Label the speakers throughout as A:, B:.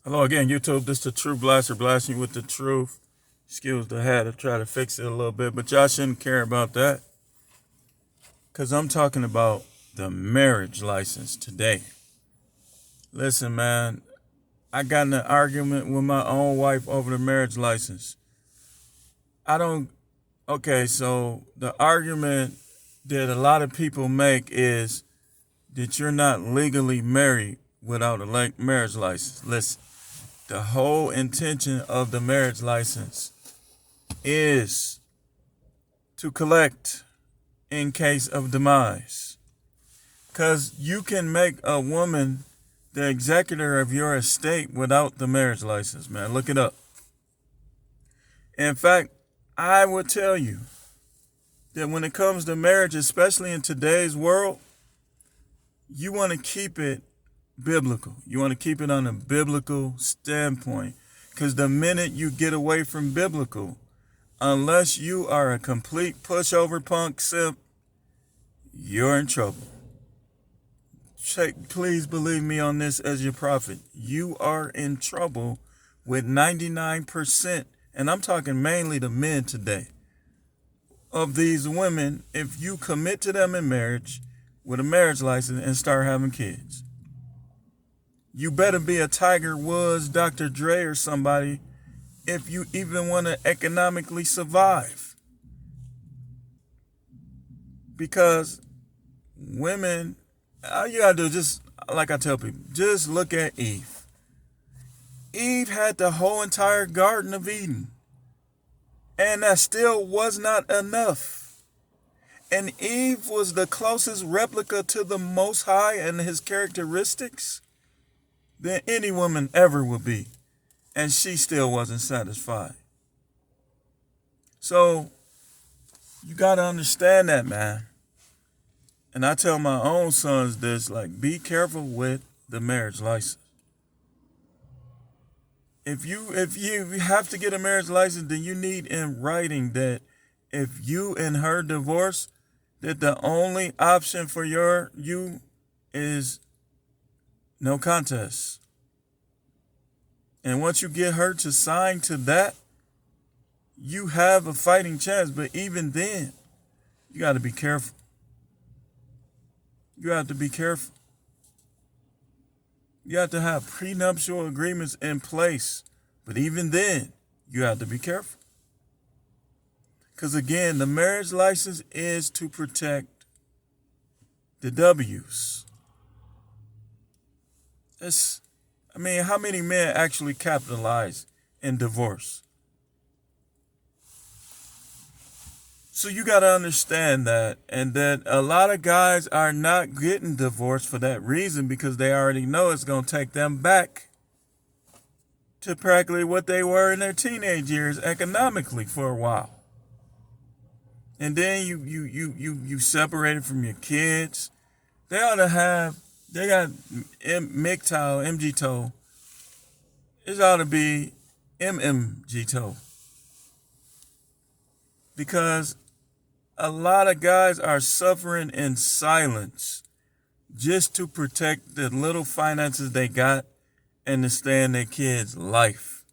A: Hello again, YouTube. This is the True Blaster blasting you with the truth. Excuse the hat. I try to fix it a little bit, but y'all shouldn't care about that. Because I'm talking about the marriage license today. Listen, man, I got in an argument with my own wife over the marriage license. Okay, so the argument that a lot of people make is that you're not legally married without a marriage license. Listen. The whole intention of the marriage license is to collect in case of demise. Because you can make a woman the executor of your estate without the marriage license, man. Look it up. In fact, I would tell you that when it comes to marriage, especially in today's world, you want to keep it biblical. You want to keep it on a biblical standpoint. Because the minute you get away from biblical, unless you are a complete pushover punk simp, you're in trouble. Please believe me on this as your prophet. You are in trouble with 99%, and I'm talking mainly the men today, of these women if you commit to them in marriage with a marriage license and start having kids. You better be a Tiger Woods, Dr. Dre, or somebody if you even want to economically survive. Because women, all you gotta do is just, like I tell people, just look at Eve. Eve had the whole entire Garden of Eden. And that still was not enough. And Eve was the closest replica to the Most High and his characteristics than any woman ever would be. And she still wasn't satisfied. So, you got to understand that, man. And I tell my own sons this, like, be careful with the marriage license. If you have to get a marriage license, then you need in writing that if you and her divorce, that the only option for you is no contest. And once you get her to sign to that, you have a fighting chance. But even then, you got to be careful. You have to be careful. You have to have prenuptial agreements in place. But even then, you have to be careful. Because again, the marriage license is to protect the W's. How many men actually capitalize in divorce? So you got to understand that, and that a lot of guys are not getting divorced for that reason, because they already know it's going to take them back to practically what they were in their teenage years economically for a while. And then you separated from your kids. They got MGTOW. It ought to be MMGTOW. Because a lot of guys are suffering in silence just to protect the little finances they got and to stay in their kids' life.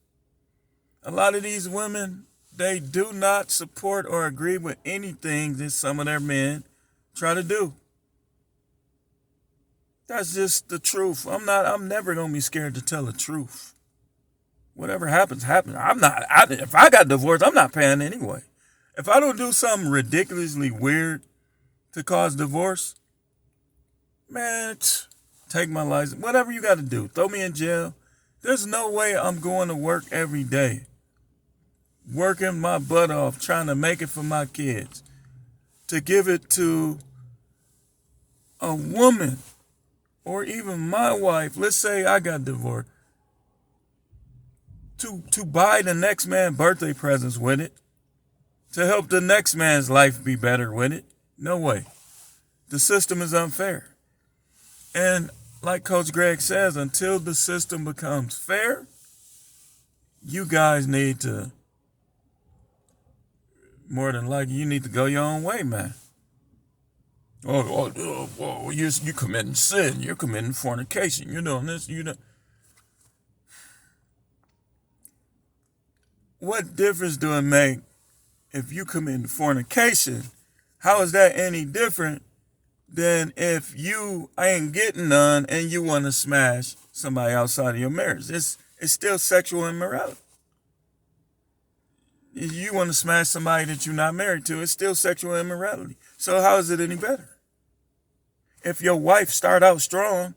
A: A lot of these women, they do not support or agree with anything that some of their men try to do. That's just the truth. I'm never going to be scared to tell the truth. Whatever happens, happens. If I got divorced, I'm not paying anyway. If I don't do something ridiculously weird to cause divorce, man, take my license. Whatever you got to do. Throw me in jail. There's no way I'm going to work every day, working my butt off, trying to make it for my kids, to give it to a woman or even my wife. Let's say I got divorced. To buy the next man birthday presents with it, to help the next man's life be better with it. No way. The system is unfair. And like Coach Greg says, until the system becomes fair, you guys need to, more than likely, you need to go your own way, man. You're committing sin. You're committing fornication. You're doing this. what difference do it make if you commit fornication? How is that any different than if you ain't getting none and you want to smash somebody outside of your marriage? It's still sexual immorality. If you want to smash somebody that you're not married to, it's still sexual immorality. So how is it any better? If your wife start out strong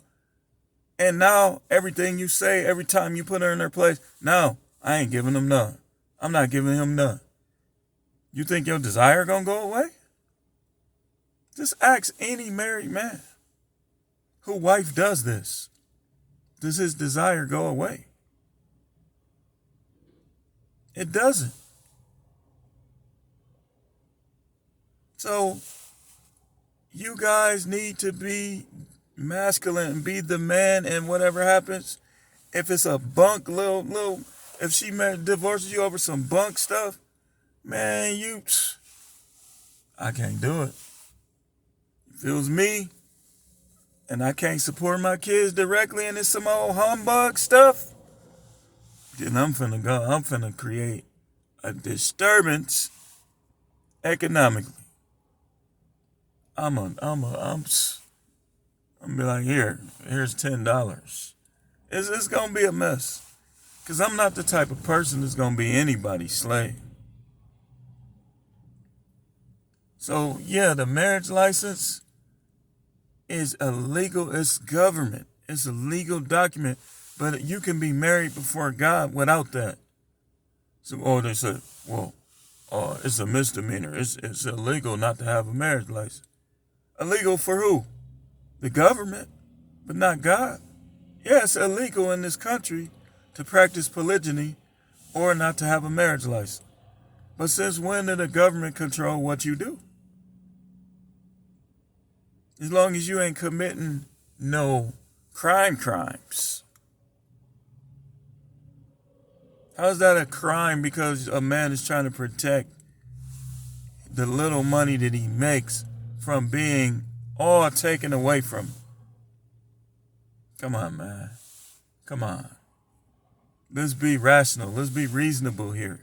A: and now everything you say, every time you put her in her place, no, I ain't giving him none. I'm not giving him none. You think your desire gonna go away? Just ask any married man whose wife does this. Does his desire go away? It doesn't. So you guys need to be masculine and be the man, and whatever happens, if it's a bunk if she divorces you over some bunk stuff, man, I can't do it. If it was me and I can't support my kids directly and it's some old humbug stuff, then I'm finna create a disturbance economically. I'm be like, here's $10. It's gonna be a mess. Cause I'm not the type of person that's gonna be anybody's slave. So yeah, the marriage license is illegal. It's government. It's a legal document, but you can be married before God without that. So, they said, well, it's a misdemeanor. It's illegal not to have a marriage license. Illegal for who? The government, but not God. Yeah, it's illegal in this country to practice polygyny or not to have a marriage license. But since when did the government control what you do? As long as you ain't committing no crimes. How is that a crime because a man is trying to protect the little money that he makes from being all taken away from him? Come on, man. Come on. Let's be rational. Let's be reasonable here.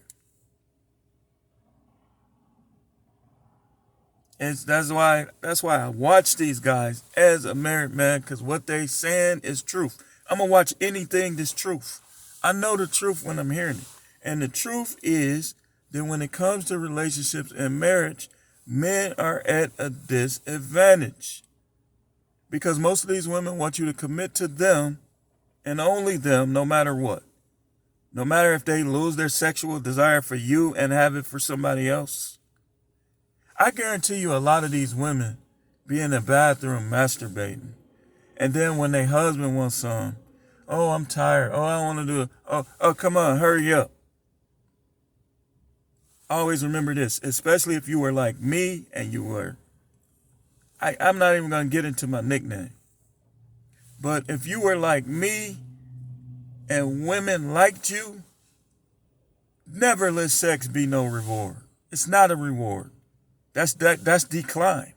A: That's why I watch these guys as a married man, because what they saying is truth. I'm going to watch anything that's truth. I know the truth when I'm hearing it. And the truth is that when it comes to relationships and marriage, men are at a disadvantage. Because most of these women want you to commit to them and only them, no matter what. No matter if they lose their sexual desire for you and have it for somebody else. I guarantee you a lot of these women be in the bathroom masturbating. And then when their husband wants some, oh, I'm tired. Oh, I want to do it. Oh, come on, hurry up. Always remember this, especially if you were like me and you were. I'm not even going to get into my nickname. But if you were like me and women liked you, never let sex be no reward. It's not a reward. That's decline.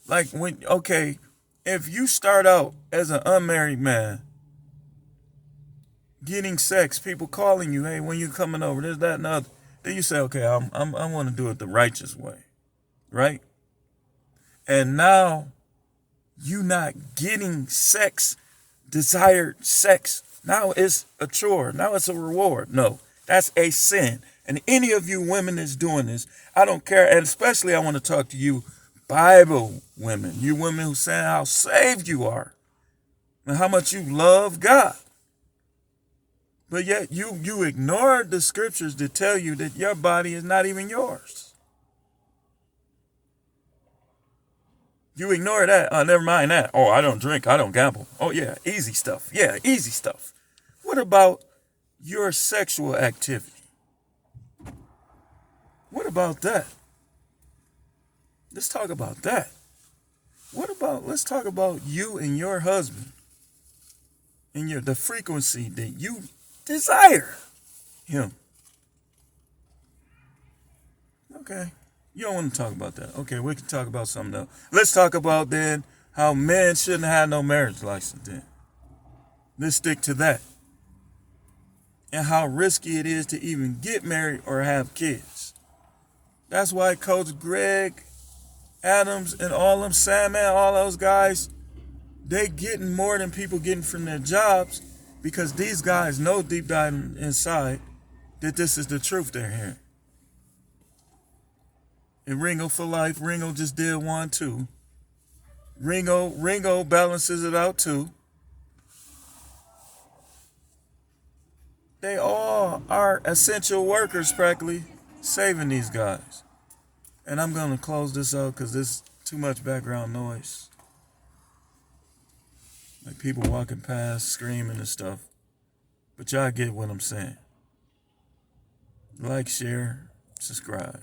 A: Like if you start out as an unmarried man, getting sex, people calling you, hey, when you coming over, this, that, and other, then you say, okay, I want to do it the righteous way, right? And now you not getting sex, desired sex. Now it's a chore. Now it's a reward. No, that's a sin. And any of you women that's doing this, I don't care. And especially I want to talk to you Bible women, you women who saying how saved you are and how much you love God. But yet you ignore the scriptures that tell you that your body is not even yours. You ignore that. Never mind that. Oh, I don't drink. I don't gamble. Oh, yeah, easy stuff. Yeah, easy stuff. What about your sexual activity? What about that? Let's talk about that. Let's talk about you and your husband and the frequency that you desire him. Okay. You don't want to talk about that. Okay, we can talk about something else. Let's talk about then how men shouldn't have no marriage license then. Let's stick to that. and how risky it is to even get married or have kids. That's why Coach Greg Adams and all them Sandman, all those guys, they getting more than people getting from their jobs because these guys know deep down inside that this is the truth they're hearing. And Ringo for life, Ringo just did one too. Ringo balances it out too. They all are essential workers practically saving these guys. And I'm going to close this out because there's too much background noise. Like people walking past, screaming and stuff. But y'all get what I'm saying. Like, share, subscribe.